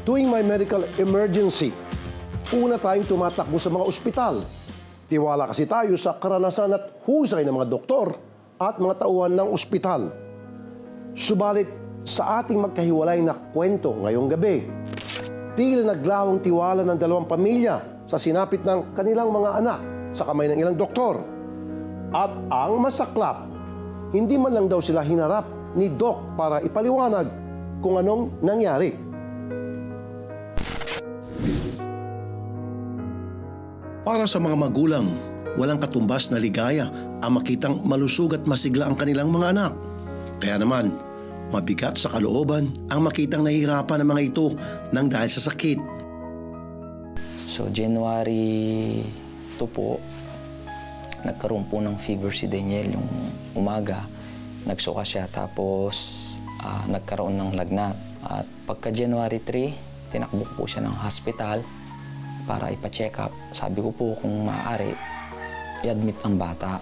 Tuwing may medical emergency, una tayong tumatakbo sa mga ospital. Tiwala kasi tayo sa karanasan at husay ng mga doktor at mga tauhan ng ospital. Subalit, sa ating magkahiwalay na kwento ngayong gabi, tila naglawang tiwala ng dalawang pamilya sa sinapit ng kanilang mga anak sa kamay ng ilang doktor. At ang masaklap, hindi man lang daw sila hinarap ni Doc para ipaliwanag kung anong nangyari. Para sa mga magulang, walang katumbas na ligaya ang makitang malusog at masigla ang kanilang mga anak. Kaya naman, mabigat sa kalooban ang makitang nahihirapan ng mga ito nang dahil sa sakit. So, January 2 po, nagkaroon po ng fever si Daniel yung umaga. Nagsuka siya tapos nagkaroon ng lagnat. At pagka January 3, tinakbo po siya ng hospital para ipa-check up. Sabi ko po kung maaari, i-admit ang bata.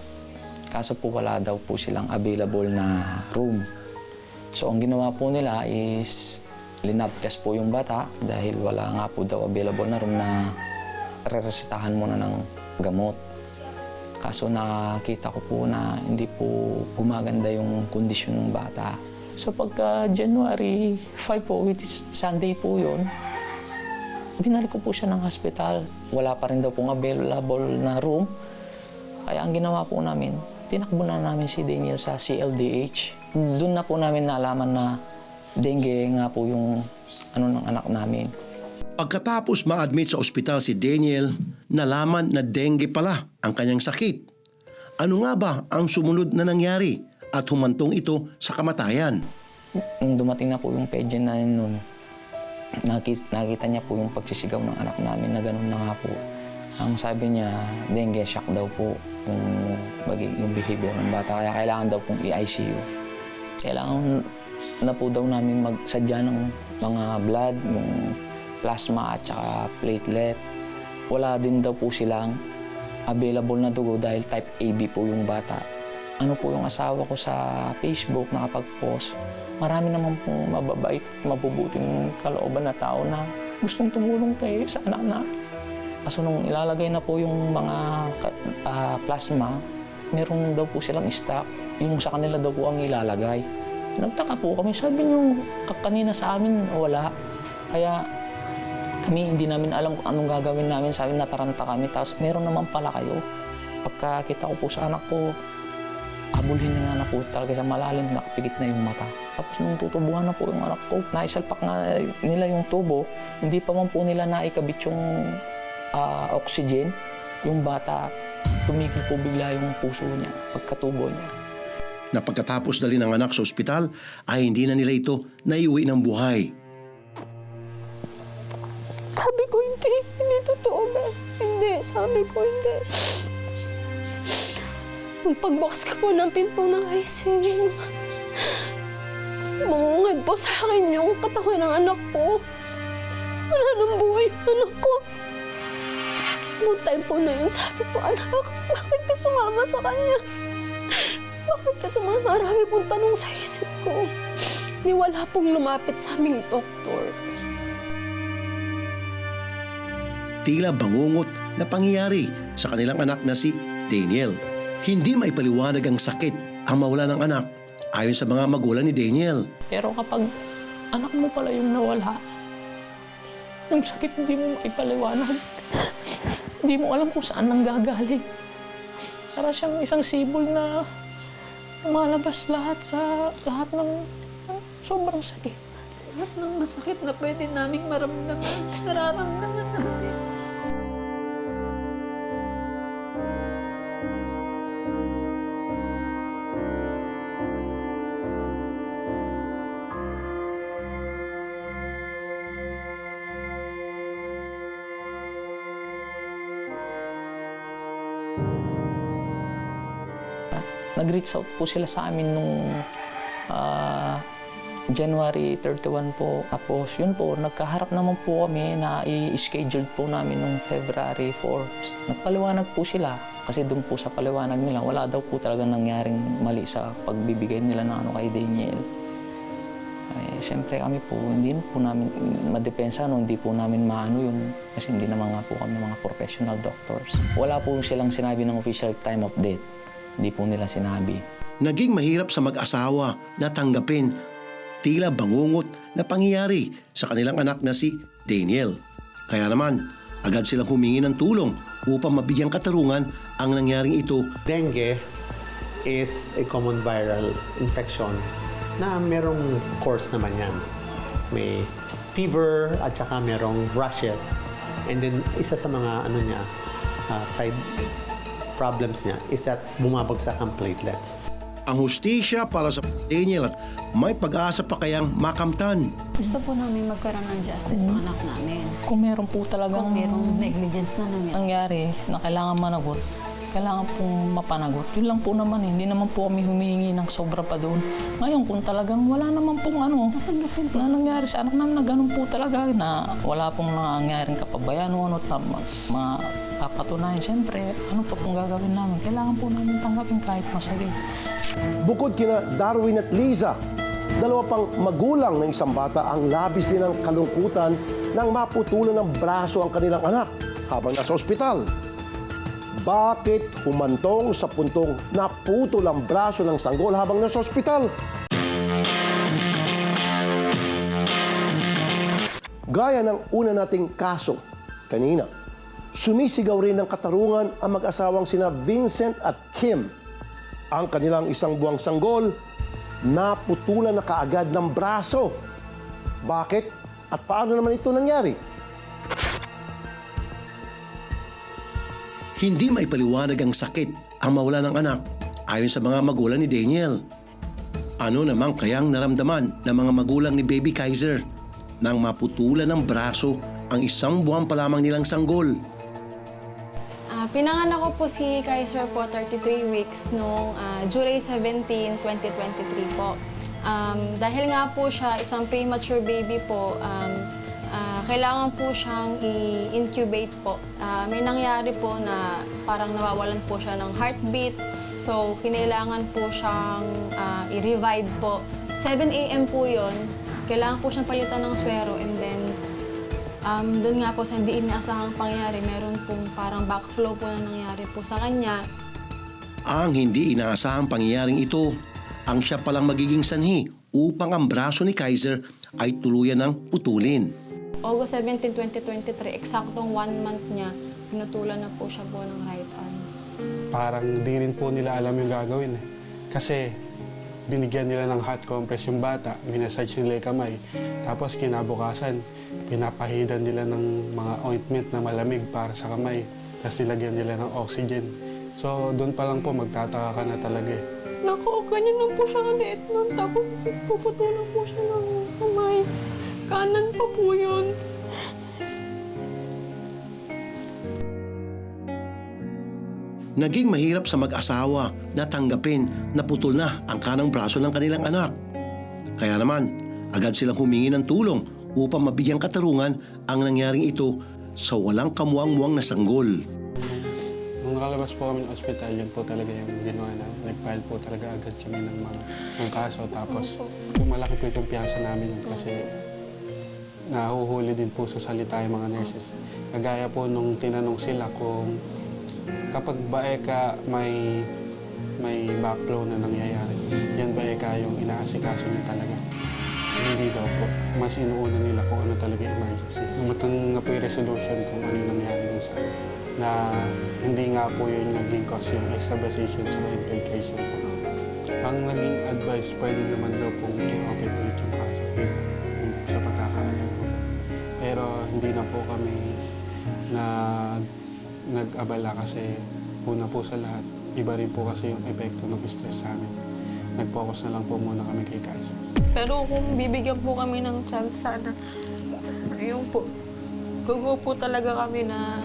Kaso po wala daw po silang available na room. So ang ginawa po nila is linab test po yung bata dahil wala nga po daw available na room na re-resetahan muna ng gamot. Kaso nakita ko po na hindi po gumaganda yung kondisyon ng bata. So pagka January 5 po, which is Sunday po yun, binalik ko po siya ng hospital. Wala pa rin daw pong available na room. Kaya ang ginawa po namin, tinakbo na namin si Daniel sa CLDH. Doon na po namin nalaman na dengue nga po yung ng anak namin. Pagkatapos ma-admit sa ospital si Daniel, nalaman na dengue pala ang kanyang sakit. Ano nga ba ang sumunod na nangyari at humantong ito sa kamatayan? Nung dumating na po yung pedyan na noon, nakita niya po yung pagsisigaw ng anak namin na gano'n na nga po. Ang sabi niya, dengue shock daw po yung behavior ng bata. Kaya kailangan daw pong i-ICU. Kailangan na po daw namin magsadya ng mga blood, yung plasma at saka platelet. Wala din daw po silang available na dugo dahil type AB po yung bata. Ano po yung asawa ko sa Facebook nakapag-post, marami naman pong mababait, mabubuting kalooban na tao na gustong tumulong kayo sa anak na. Kaso nung ilalagay na po yung mga plasma, meron daw po silang stock. Yung sa kanila daw po ang ilalagay. Nagtaka po kami, sabi niyo kanina sa amin, wala. Kaya kami hindi namin alam kung anong gagawin namin. Sabi nataranta kami, tapos meron naman pala kayo. Pagkakita ko po sa anak ko, abulhin niya na po talaga sa malalim, nakapikit na yung mata. Tapos nung tutubuhan na po yung anak ko, naisalpak nga nila yung tubo, hindi pa man po nila naikabit yung oxygen. Yung bata, tumigil po bigla yung puso niya, pagkatubo niya. Na pagkatapos dali ng anak sa ospital, ay hindi na nila ito naiuwi ng buhay. Sabi ko, hindi totoo ba? Hindi, sabi ko, hindi. Nung pagbukas ko po ng pinto ng ICU, mangungad po sa akin yung katawan ng anak ko. Wala nang buhay yung anak ko. Noong time po na yun, sabi ko, anak, bakit ka sumama sa kanya? Bakit ka sumama? Marami pong tanong sa isip ko. Ni wala pong lumapit sa aming doktor. Tila bangungot na pangyayari sa kanilang anak na si Daniel. Hindi maipaliwanag ang sakit ang mawala ng anak ayon sa mga magulang ni Daniel. Pero kapag anak mo pala yung nawala, yung sakit hindi mo maipaliwanag. Hindi mo alam kung saan nanggagaling. Para siyang isang sibol na lumalabas lahat ng sobrang sakit. Lahat ng masakit na pwede naming maramdaman, nararamdaman natin. Nag-reach out po sila sa amin nung January 31 po. Tapos yun po, nagkaharap naman po kami na i-schedule po namin nung February 4. Nagpaliwanag po sila kasi doon po sa paliwanag nila, wala daw po talagang nangyaring mali sa pagbibigay nila ng kay Daniel. siyempre kami po, hindi po namin madepensa, no? Hindi po namin maano yung, kasi hindi naman nga po kami mga professional doctors. Wala po silang sinabi ng official time of death. Hindi po nila sinabi. Naging mahirap sa mag-asawa na tanggapin tila bangungot na pangyayari sa kanilang anak na si Daniel. Kaya naman, agad silang humingi ng tulong upang mabigyang katarungan ang nangyaring ito. Dengue is a common viral infection na merong course naman yan. May fever at saka merong rashes. And then isa sa mga side problems niya is that bumabagsak ang platelets. Ang hustisya para sa Daniel at may pag-asa pa kayang makamtan. Gusto po namin magkaroon ng justice ng anak namin. Kung meron po talagang Kung merong negligence na nangyari na kailangan managot, kailangan pong mapanagot. Yun lang po naman eh. Hindi naman po kami humihingi ng sobra pa doon. Ngayon kung talagang wala naman pong na nangyari sa anak namin na ganun po talaga na wala pong nangyaring kapabayaan o ano mapapatunayan. Siyempre, ano pa pong gagawin namin? Kailangan po namin tanggapin kahit masakit. Bukod kina Darwin at Liza, dalawa pang magulang ng isang bata ang labis din ng kalungkutan nang maputulan ng braso ang kanilang anak habang nasa ospital. Bakit humantong sa puntong naputol ang braso ng sanggol habang nasa ospital? Gaya ng una nating kaso kanina, sumisigaw rin ng katarungan ang mag-asawang sina Vincent at Kim. Ang kanilang isang buwang sanggol naputulan na kaagad ng braso. Bakit? At paano naman ito nangyari? Hindi maipaliwanag ang sakit ang mawala ng anak ayon sa mga magulang ni Daniel. Ano naman kayang naramdaman ng mga magulang ni Baby Kaiser nang maputulan ng braso ang isang buwan pa lamang nilang sanggol? Pinanganak ko po si Kaiser po 33 weeks noong July 17, 2023 po. Dahil nga po siya isang premature baby po, kailangan po siyang i-incubate po. May nangyari po na parang nawawalan po siya ng heartbeat. So, kinailangan po siyang i-revive po. 7 a.m. po yun. Kailangan po siyang palitan ng swero and then doon nga po sa hindi inaasahang pangyayari, meron pong parang backflow po na nangyari po sa kanya. Ang hindi inaasahang pangyayaring ito ang siya palang magiging sanhi upang ang braso ni Kaiser ay tuluyan ng putulin. August 17, 2023, eksaktong 1 month niya, pinutulan na po siya po ng right arm. Parang di rin po nila alam yung gagawin eh. Kasi binigyan nila ng hot compress yung bata, minasage nila yung kamay. Tapos kinabukasan, pinapahidan nila ng mga ointment na malamig para sa kamay. Tapos nilagyan nila ng oxygen. So doon pa lang po magtataka ka na talaga eh. Naku, ganyan lang po siya kaliit nun. Tapos puputulan po siya ng kamay. Kanan pa po yun. Naging mahirap sa mag-asawa na tanggapin na putol na ang kanang braso ng kanilang anak. Kaya naman, agad silang humingi ng tulong upang mabigyang katarungan ang nangyaring ito sa walang kamuang-muang na sanggol. Nung nakalabas po kami ng ospital, yun po talaga yung ginawa na. Nag-file po talaga agad kami ng kaso. Tapos malaki po yung kumpiyansa namin yun kasi nahuhuli din po sa salita yung mga nurses. Kagaya po nung tinanong sila kung kapag ba may backflow na nangyayari, yan ba yung inaasikaso niya talaga? Hindi daw po. Mas inuuna nila kung ano talaga yung emergency. Umutang na po yung resolution kung ano yung nangyari dun sa na hindi nga po yun naging cause yung extravasation at infiltration po. Ang naging advice, pwede naman daw pong i-open po yung kaso sa pagkakaalam ko. Pero hindi na po kami nag-abala kasi una po sa lahat, iba rin po kasi yung epekto ng stress sa amin. Nag-focus na lang po muna kami kay Kaiser. Pero kung bibigyan po kami ng chance sana, ayun po, gugo po talaga kami na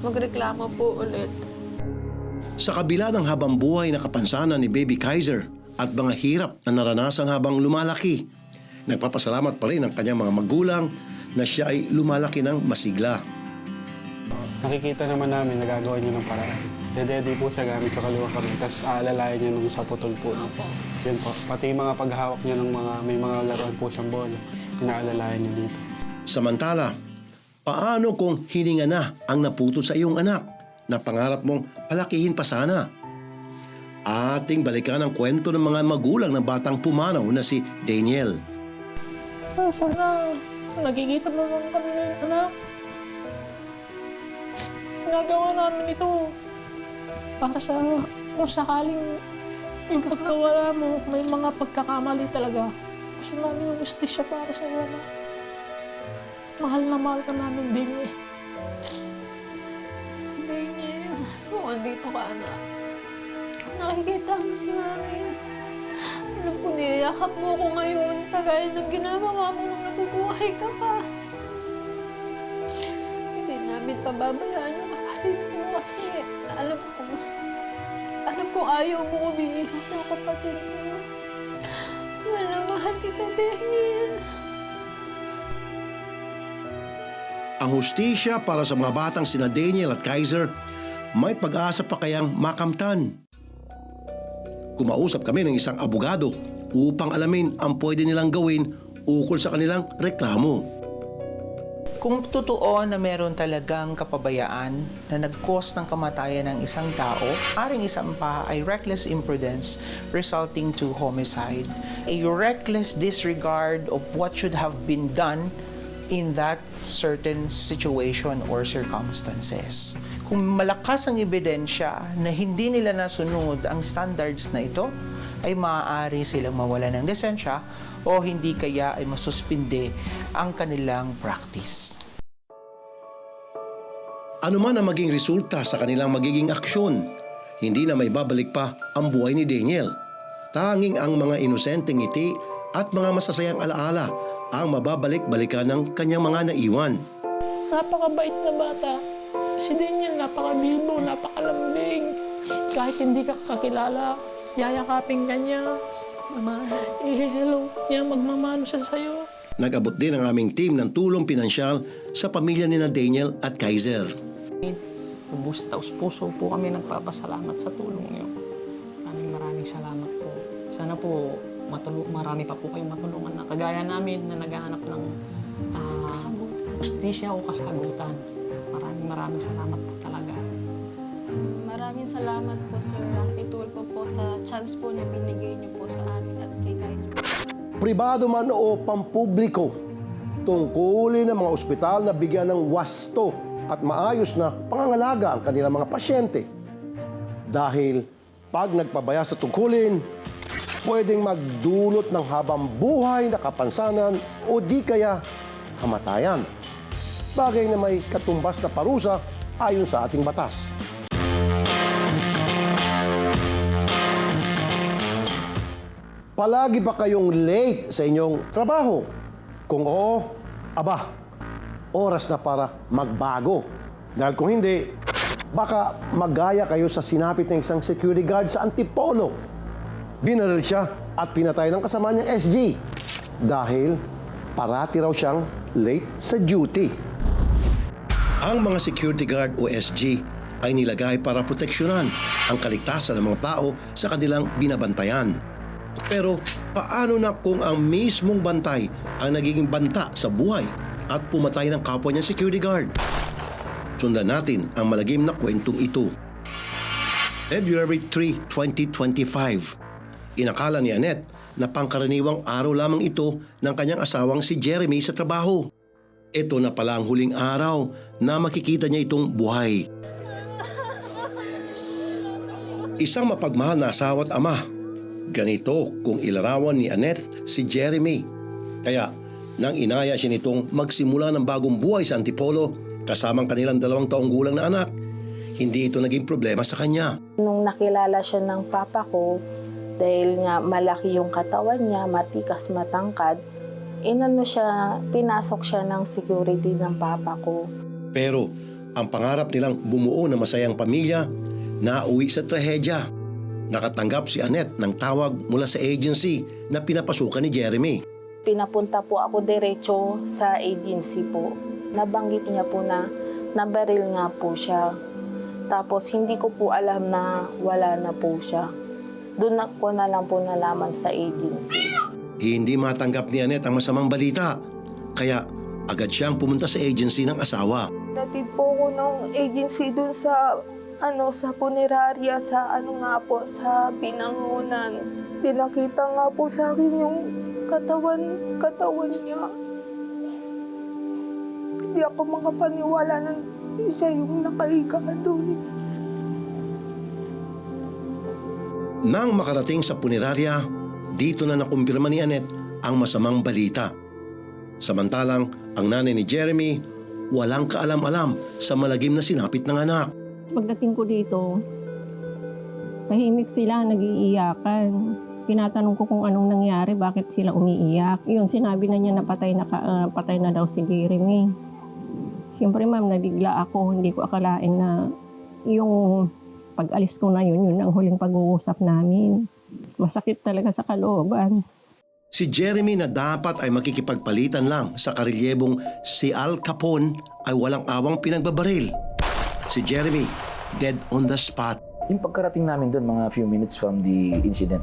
magreklamo po ulit. Sa kabila ng habang buhay na kapansanan ni Baby Kaiser at mga hirap na naranasan habang lumalaki, nagpapasalamat pa rin ang kanyang mga magulang na siya ay lumalaki ng masigla. nakikita naman namin, nagagawa niya ng paraan. Dede po siya gamit yung kaliwa kami, tapos aalalayan niya nung sa putol po niya. Yun po. Pati yung mga paghahawak niya ng may mga laruan po siyang bola, inaalalayan niya dito. Samantala, paano kung hininga na ang naputol sa iyong anak na pangarap mong palakihin pa sana? Ating balikan ang kwento ng mga magulang ng batang pumanaw na si Daniel. Sana nagkikita mo lang kami ngayon, anak. Ginagawa namin ito para sa kung sakaling yung pagkawala mo, may mga pagkakamali talaga. Gusto namin yung justisya para sa anak. Mahal na mahal ka namin din eh. Daniel, kung andito ka, anak. Nakikita mo si mami. Alam ko, niyayakap mo ko ngayon. Kagaya ng ginagawa mo nung nabubuhay ka pa. Hindi namin pababayaan yung kapatid mo kasi alam ko ayaw mo kumihirap ng kapatid mo. Mahal na mahal kita, Daniel. Ang hustisya para sa mga batang sina Daniel at Kaiser, may pag-asa pa kayang makamtan. Kumausap kami ng isang abogado upang alamin ang pwede nilang gawin ukol sa kanilang reklamo. Kung totoo na meron talagang kapabayaan na nag-cause ng kamatayan ng isang tao, aring isampa ay reckless imprudence resulting to homicide. A reckless disregard of what should have been done in that certain situation or circumstances. Kung malakas ang ebidensya na hindi nila nasunod ang standards na ito, ay maaari silang mawala ng lisensya o hindi kaya ay masuspinde ang kanilang practice. Ano man ang maging resulta sa kanilang magiging aksyon, hindi na may babalik pa ang buhay ni Daniel. Tanging ang mga inosenteng ngiti at mga masasayang alaala ang mababalik-balikan ng kanyang mga naiwan. Napakabait na bata. Si Daniel, napakabilbo, napakalambing. Kahit hindi ka kakilala, yayakapin ka niya. Hello niya, magmamano siya sa'yo. Nag-abot din ang aming team ng tulong pinansyal sa pamilya ni Daniel at Kaiser. Lubos taos puso po kami nagpapasalamat sa tulong niyo. Maraming salamat po. Sana po marami pa po kayong matulungan na kagaya namin na naghahanap ng ustisya o kasagutan. Maraming salamat po talaga. Maraming salamat po, Sir Rafi Tulfo po sa chance po na binigay niyo po sa amin at kay Kaiser. Pribado man o pampubliko, tungkulin ng mga ospital na bigyan ng wasto at maayos na pangangalaga ang kanilang mga pasyente. Dahil pag nagpabaya sa tungkulin, pwedeng magdulot ng habang buhay na kapansanan o di kaya kamatayan. Bagay na may katumbas na parusa ayon sa ating batas. Palagi ba kayong late sa inyong trabaho? Kung oo, aba, oras na para magbago. Dahil kung hindi, baka magaya kayo sa sinapit ng isang security guard sa Antipolo. Binaril siya at pinatay ng kasama niyang SG dahil parati raw siyang late sa duty. Ang mga security guard o SG ay nilagay para proteksyonan ang kaligtasan ng mga tao sa kanilang binabantayan. Pero paano na kung ang mismong bantay ang nagiging banta sa buhay at pumatay ng kapwa niya security guard? Sundan natin ang malagim na kwentong ito. February 3, 2025. Inakala ni Annette na pangkaraniwang araw lamang ito ng kanyang asawang si Jeremy sa trabaho. Ito na pala ang huling araw na makikita niya itong buhay. Isang mapagmahal na asawa at ama. Ganito kung ilarawan ni Annette si Jeremy. Kaya nang inaya siya nitong magsimula ng bagong buhay sa Antipolo kasamang kanilang 2 taong gulang na anak, hindi ito naging problema sa kanya. Nung nakilala siya ng papa ko, dahil nga malaki yung katawan niya, matikas matangkad, pinasok siya ng security ng papa ko. Pero ang pangarap nilang bumuo na masayang pamilya, nauwi sa trahedya. Nakatanggap si Annette ng tawag mula sa agency na pinapasukan ni Jeremy. Pinapunta po ako diretso sa agency po. Nabanggit niya po na nabaril nga po siya. Tapos hindi ko po alam na wala na po siya. Doon ko na lang po nalaman sa agency. Hindi matanggap ni Annette ang masamang balita. Kaya agad siyang pumunta sa agency ng asawa. Natid po ko ng agency doon sa sa punerarya, sa sa Binangonan. Pinakita nga po sa akin yung katawan niya. Hindi ako makapaniwala na siya yung nakahiga doon. Nang makarating sa punerarya, dito na nakumpirma ni Annette ang masamang balita. Samantalang ang nanay ni Jeremy walang kaalam-alam sa malagim na sinapit ng anak. Pagdating ko dito, tahimik sila, nag-iiyakan. Tinatanong ko kung anong nangyari, bakit sila umiiyak. Yun, sinabi na niya na patay na daw si Jeremy. Siyempre ma'am, nabigla ako. Hindi ko akalain na yung pag-alis ko na yun ang huling pag-uusap namin. Masakit talaga sa kalooban. Si Jeremy na dapat ay makikipagpalitan lang sa karelyebong si Al Capone ay walang awang pinagbabaril. Si Jeremy, dead on the spot. Yung pagkarating namin doon, mga few minutes from the incident,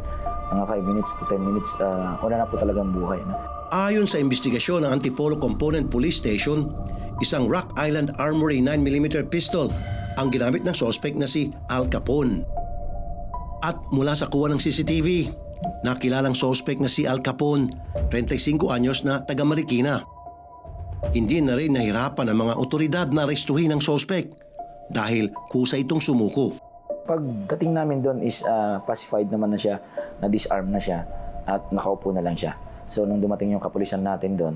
mga 5 minutes to 10 minutes, wala na po talagang buhay. No? Ayon sa investigasyon ng Antipolo Component Police Station, isang Rock Island Armory 9mm pistol ang ginamit ng suspect na si Al Capone. At mula sa kuha ng CCTV, nakilalang suspect na si Al Capone, 35 anyos na taga Marikina. Hindi na rin nahirapan ang mga otoridad na arestuhin ang suspect dahil kusa itong sumuko. Pagdating namin doon is pacified naman na siya, na-disarm na siya at nakaupo na lang siya. So nung dumating yung kapulisan natin doon,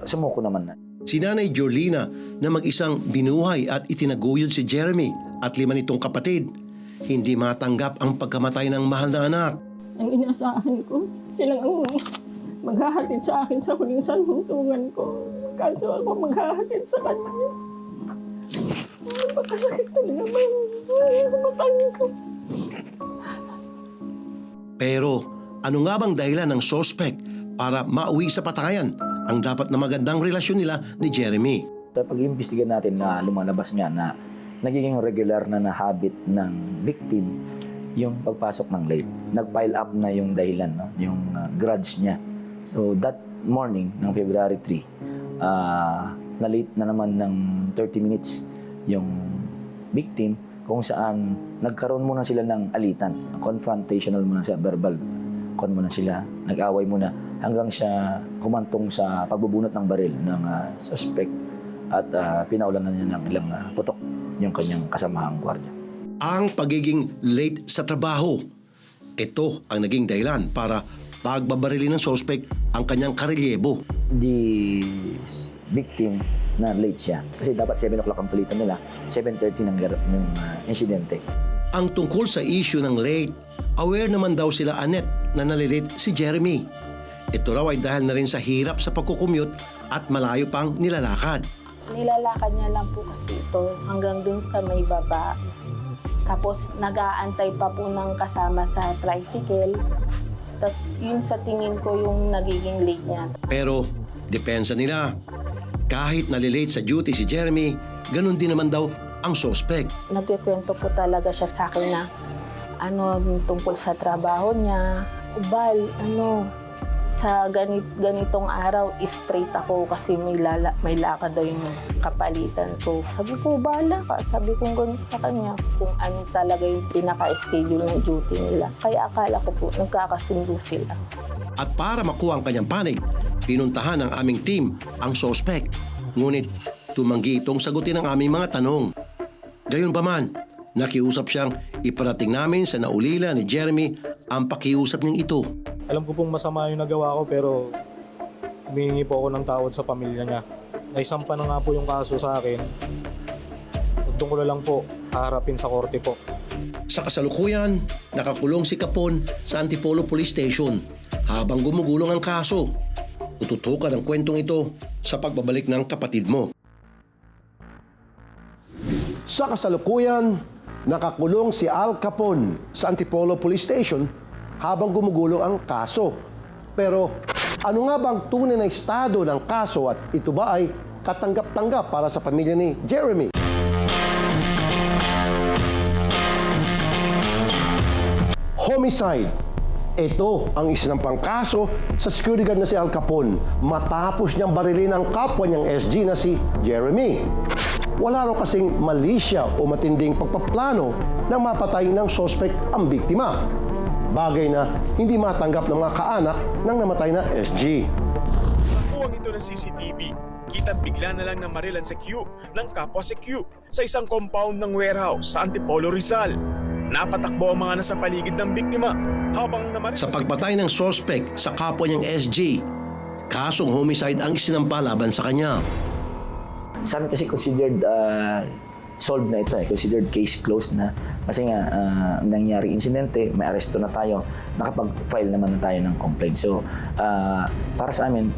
sumuko naman na. Si Nanay Jorlina na mag-isang binuhay at itinaguyod si Jeremy at 5 nitong kapatid, hindi matanggap ang pagkamatay ng mahal na anak. Ang inaasahan ko, silang ang maghahatid sa akin sa huling santungan ko. Kaso ako maghahatid sa kanya. Napakasakit talaga ba yung matang ko. Pero ano nga bang dahilan ng suspect para mauwi sa patayan ang dapat na magandang relasyon nila ni Jeremy? Sa pag-iimbestiga natin na lumalabas nga na nagiging regular na habit ng victim yung pagpasok ng late. Nag-pile up na yung dahilan, no? Yung grudge niya. So that morning ng February 3, na-late na naman ng 30 minutes yung victim kung saan nagkaroon muna sila ng alitan. Confrontational muna siya, verbal. Muna sila, nag-away muna hanggang siya humantong sa pagbubunot ng baril ng suspect at pinaulan na niya ng ilang putok yung kanyang kasamahang gwardiya. Ang pagiging late sa trabaho. Ito ang naging dahilan para pagbabarilin ng suspect ang kanyang karelyebo. The victim na late siya. Kasi dapat 7 o'clock ang palitan nila, 7:30 ng insidente. Ang tungkol sa issue ng late, aware naman daw sila Annette na nalilate si Jeremy. Ito raw ay dahil na rin sa hirap sa pagkukommute at malayo pang nilalakad. Nilalakad niya lang po kasi ito hanggang dun sa may baba. Tapos nag-aantay pa po ng kasama sa tricycle. Tapos yun sa tingin ko yung nagiging late niya. Pero depensa nila. Kahit nalilate sa duty si Jeremy, ganun din naman daw ang suspect. Nagkikwento po talaga siya sa akin na tungkol sa trabaho niya. Ubal, sa ganitong araw, straight ako kasi may lakad daw yung kapalitan ko. Sabi ko, bahala ka. Sabi ko ganun sa kanya kung ano talaga yung pinaka-schedule ng duty nila. Kaya akala ko po, nagkakasundo sila. At para makuha ang kanyang panig, pinuntahan ng aming team ang suspect. Ngunit tumanggi itong sagutin ang aming mga tanong. Gayunpaman, nakiusap siyang iparating namin sa naulila ni Jeremy ang pakiusap niyang ito. Alam ko pong masama yung nagawa ko pero humingi po ako ng tawad sa pamilya niya. Naisampa na nga po yung kaso sa akin. Doon ko na lang po haharapin sa korte po. Sa kasalukuyan, nakakulong si Capone sa Antipolo Police Station habang gumugulong ang kaso. Tututukan ang kwentong ito sa pagbabalik ng kapatid mo. Sa kasalukuyan, nakakulong si Al Capone sa Antipolo Police Station habang gumugulong ang kaso. Pero ano nga bang tunay na estado ng kaso at ito ba ay katanggap-tanggap para sa pamilya ni Jeremy. Homicide. Ito ang isinampang kaso sa security guard na si Al Capone matapos niyang barilin ang kapwa niyang SG na si Jeremy. Wala raw kasing malisya o matinding pagpaplano na mapatay ng suspect ang biktima. Bagay na hindi matanggap ng mga kaanak ng namatay na SG. Sa kuwang ito ng CCTV, kitang bigla na lang na marilan si Q ng kapwa si Q sa isang compound ng warehouse sa Antipolo, Rizal. Napatakbo ang mga nasa paligid ng biktima habang namaril Sa pagpatay ng suspect sa kapwa niyang SG, kasong homicide ang isinampa laban sa kanya. Sa amin kasi considered solved na ito, considered case closed na. Kasi nga, nangyari insidente, may aresto na tayo, nakapag-file naman na tayo ng complaint. So, para sa amin,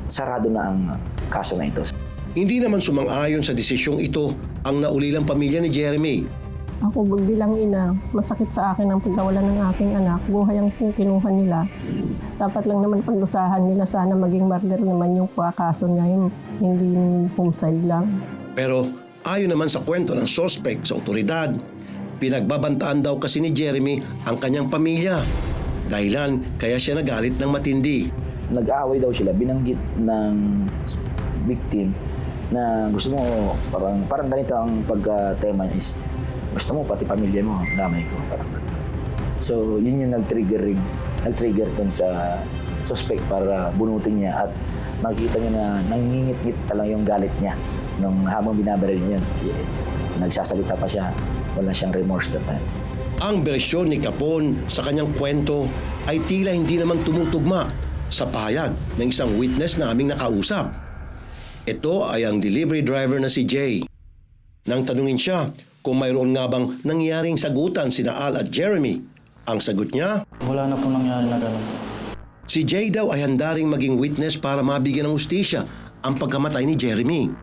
sarado na ang kaso na ito. Hindi naman sumang-ayon sa desisyong ito ang naulilang pamilya ni Jeremy. Ako bilang ina, masakit sa akin ang pagkawalan ng aking anak. Buhay ang kinuha nila. Dapat lang naman pagdusahan nila, sana maging murder naman yung kaso niya, hindi homicide lang. Pero ayon naman sa kwento ng suspect sa otoridad, pinagbabantaan daw kasi ni Jeremy ang kanyang pamilya. Dahilan kaya siya nagalit ng matindi. Nag-aaway daw sila, binanggit ng victim na gusto mo, parang ganito ang pagka-tema niya is, gusto mo pati pamilya mo, damay ko. Parang. So yun yung nag-trigger dun sa suspect para bunutin niya at makikita niya na nangingit-ngit talaga yung galit niya. Nung habang binabaril niya yun, nagsasalita pa siya, wala siyang remorse that time. Ang bersyon ni Capone sa kanyang kwento ay tila hindi naman tumutugma sa pahayag ng isang witness na aming nakausap. Ito ay ang delivery driver na si Jay. Nang tanungin siya kung mayroon nga bang nangyaring sagutan sina Al at Jeremy, ang sagot niya, wala na po nangyari na gano'n. si Jay daw ay handa ring maging witness para mabigyan ng hustisya ang pagkamatay ni Jeremy.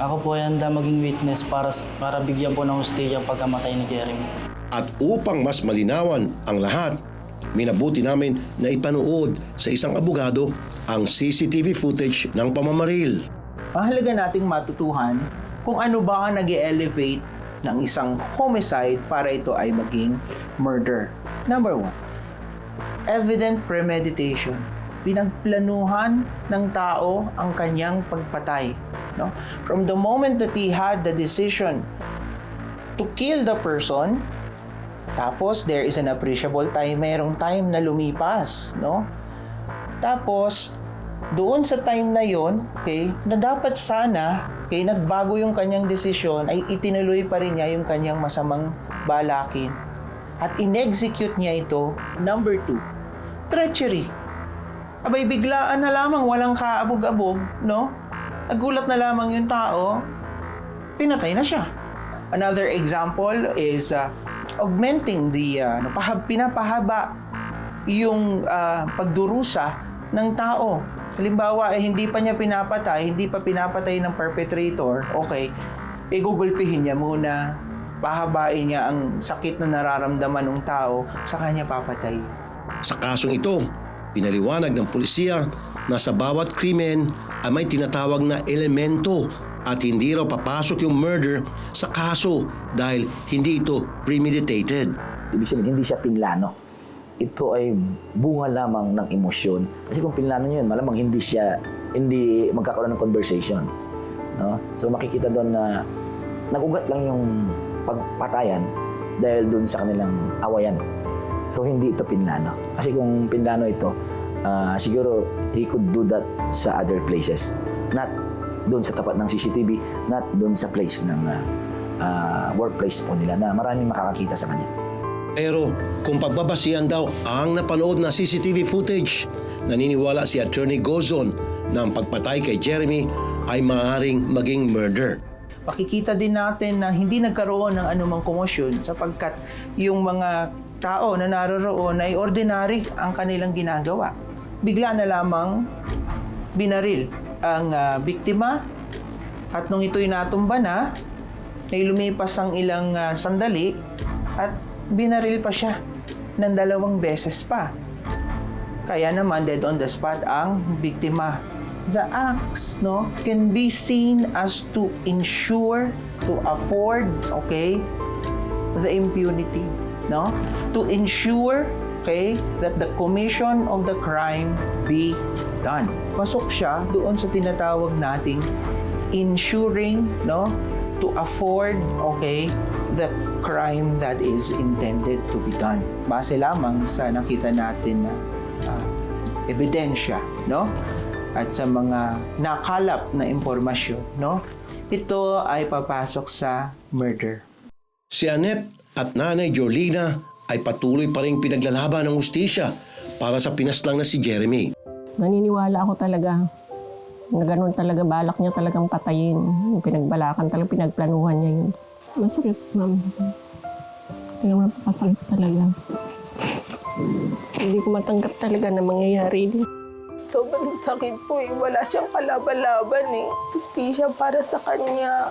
Ako po ay handa maging witness para bigyan po ng hustisya ang pagkamatay ni Jeremy. At upang mas malinawan ang lahat, minabuti namin na ipanood sa isang abogado ang CCTV footage ng pamamaril. Mahalaga nating matutuhan kung ano ba ang nag-elevate ng isang homicide para ito ay maging murder. Number 1, evident premeditation. Pinagplanuhan ng tao ang kanyang pagpatay. No? From the moment that he had the decision to kill the person, tapos there is an appreciable time, mayroong time na lumipas. No? Tapos, doon sa time na yon, okay, na dapat sana, okay, nagbago yung kanyang desisyon, ay itinuloy pa rin niya yung kanyang masamang balakin. At in-execute niya ito. Number 2, treachery. Abay, biglaan na lamang, walang kaabog-abog, no? Nagulat na lamang yung tao, pinatay na siya. Another example is augmenting the, pinapahaba yung pagdurusa ng tao. Halimbawa, hindi pa niya pinapatay, hindi pa pinapatay ng perpetrator, okay, igugulpihin niya muna, pahabain niya ang sakit na nararamdaman ng tao, saka niya papatay. Sa kasong ito, pinaliwanag ng pulisya na sa bawat krimen ay may tinatawag na elemento at hindi raw papasok yung murder sa kaso dahil hindi ito premeditated. Ibig sabihin, hindi siya pinlano. Ito ay bunga lamang ng emosyon. Kasi kung pinlano niyo yun, malamang hindi magkakaroon ng conversation. No? So makikita doon na nagugat lang yung pagpatayan dahil doon sa kanilang awayan. So hindi ito pinlano. Kasi kung pinlano ito, siguro he could do that sa other places. Not doon sa tapat ng CCTV, not doon sa place ng workplace po nila na maraming makakakita sa kanya. Pero kung pagbabasihan daw ang napanood na CCTV footage, naniniwala si Attorney Gozon na ang pagpatay kay Jeremy ay maaaring maging murder. Makikita din natin na hindi nagkaroon ng anumang komosyon sapagkat yung mga tao na naroroon ay ordinary ang kanilang ginagawa. Bigla na lamang binaril ang biktima at nung ito'y natumba na, ay lumipas ang ilang sandali at binaril pa siya ng 2 beses pa. Kaya naman dead on the spot ang biktima. the acts, no, can be seen as to ensure, to afford, okay, the impunity, no? To ensure, okay, that the commission of the crime be done. Pasok siya doon sa tinatawag nating ensuring, no, to afford, okay, the crime that is intended to be done. Base lamang sa nakita natin na ebidensya, no? At sa mga nakalap na impormasyon, no? Ito ay papasok sa murder. Si Annette at Nanay Jorlina ay patuloy pa rin pinaglalaban ng hustisya para sa pinaslang na si Jeremy. Naniniwala ako talaga na ganun talaga, balak niya talagang patayin. Yung pinagbalakan talaga, pinagplanuhan niya yun. Masakit, ma'am. Kaya mapakasakit talaga. Hindi ko matanggap talaga na mangyayari din. Sobrang sakit po eh. Wala siyang kalaban-laban eh. Hustisya para sa kanya.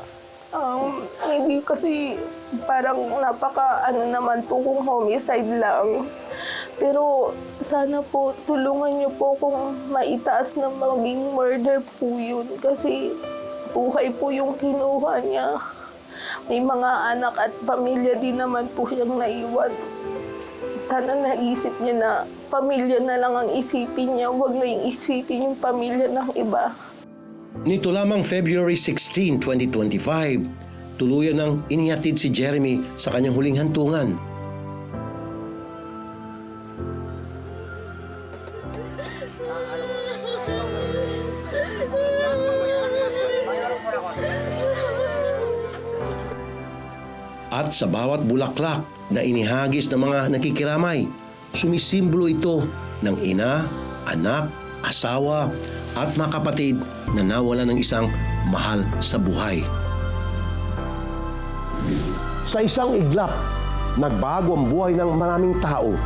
Hindi kasi parang naman po kung homicide lang. Pero sana po tulungan niyo po kung maitaas na maging murder po yun. Kasi buhay po yung kinuha niya. May mga anak at pamilya din naman po siyang naiwan. Sana naisip niya na pamilya na lang ang isipin niya, huwag na yung isipin yung pamilya ng iba. Nito lamang February 16, 2025, tuluyan nang inihatid si Jeremy sa kanyang huling hantungan. At sa bawat bulaklak na inihagis ng mga nakikiramay, sumisimbolo ito ng ina, anak, asawa at mga kapatid na nawala ng isang mahal sa buhay. Sa isang iglap, nagbago ang buhay ng maraming tao.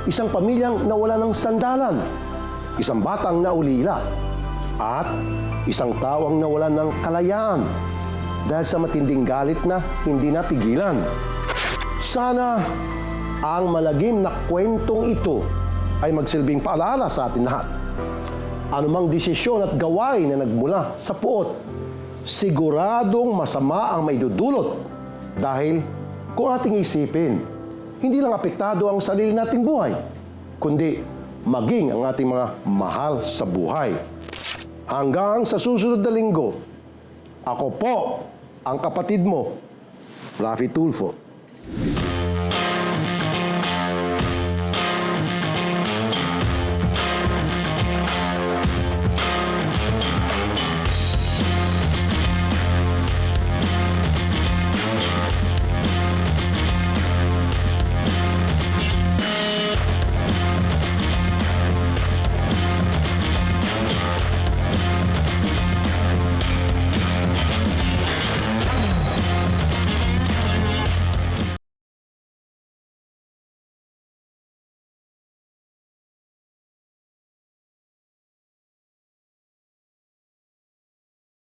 Isang pamilyang nawala ng sandalan, isang batang naulila, at isang taong nawala ng kalayaan dahil sa matinding galit na hindi napigilan. Sana ang malagim na kwentong ito ay magsilbing paalala sa atin lahat. Anumang desisyon at gawain na nagmula sa puot, siguradong masama ang maidudulot dahil kung ating isipin, hindi lang apektado ang sarili nating buhay, kundi maging ang ating mga mahal sa buhay. Hanggang sa susunod na linggo, ako po ang kapatid mo, Rafi Tulfo.